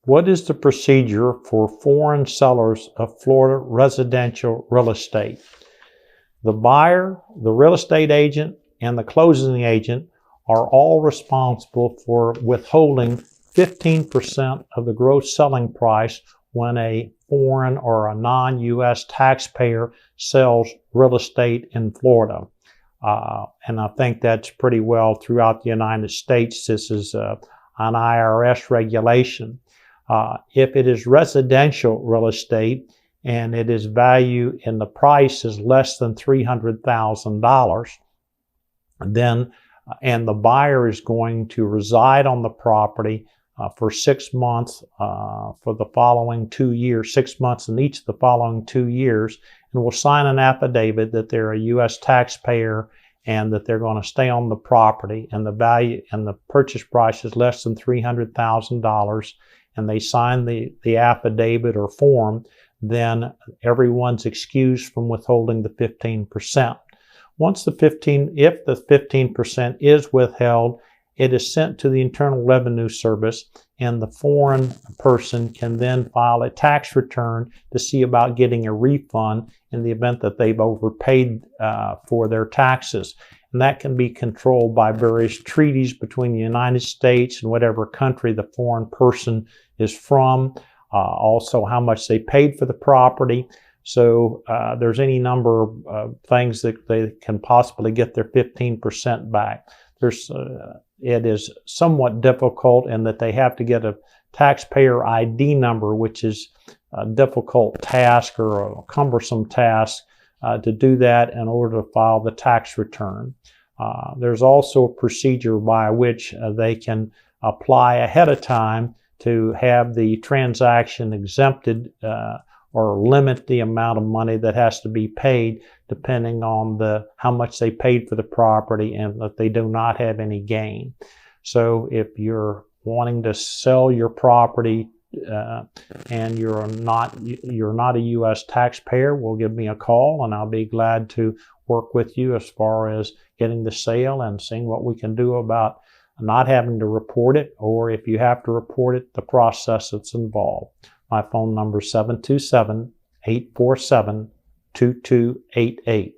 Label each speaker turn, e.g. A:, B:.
A: What is the procedure for foreign sellers of Florida residential real estate? The buyer, the real estate agent, and the closing agent are all responsible for withholding 15% of the gross selling price when a foreign or a non-U.S. taxpayer sells real estate in Florida. And I think that's pretty well throughout the United States. This is an IRS regulation. If it is residential real estate and it is value in the price is less than $300,000, then and the buyer is going to reside on the property for 6 months for the following 2 years, 6 months in each of the following 2 years, and will sign an affidavit that they're a U.S. taxpayer and that they're going to stay on the property, and the value and the purchase price is less than $300,000, and they sign the affidavit or form, then everyone's excused from withholding the 15%. Once if the 15% is withheld, it is sent to the Internal Revenue Service, and the foreign person can then file a tax return to see about getting a refund in the event that they've overpaid for their taxes. And that can be controlled by various treaties between the United States and whatever country the foreign person is from, also how much they paid for the property. So there's any number of things that they can possibly get their 15% back. It is somewhat difficult in that they have to get a taxpayer ID number, which is a difficult task or a cumbersome task to do that in order to file the tax return. There's also a procedure by which they can apply ahead of time to have the transaction exempted or limit the amount of money that has to be paid depending on how much they paid for the property and that they do not have any gain. So if you're wanting to sell your property and you're not a U.S. taxpayer, well, give me a call and I'll be glad to work with you as far as getting the sale and seeing what we can do about not having to report it, or if you have to report it, the process that's involved. My phone number is 727-847-2288.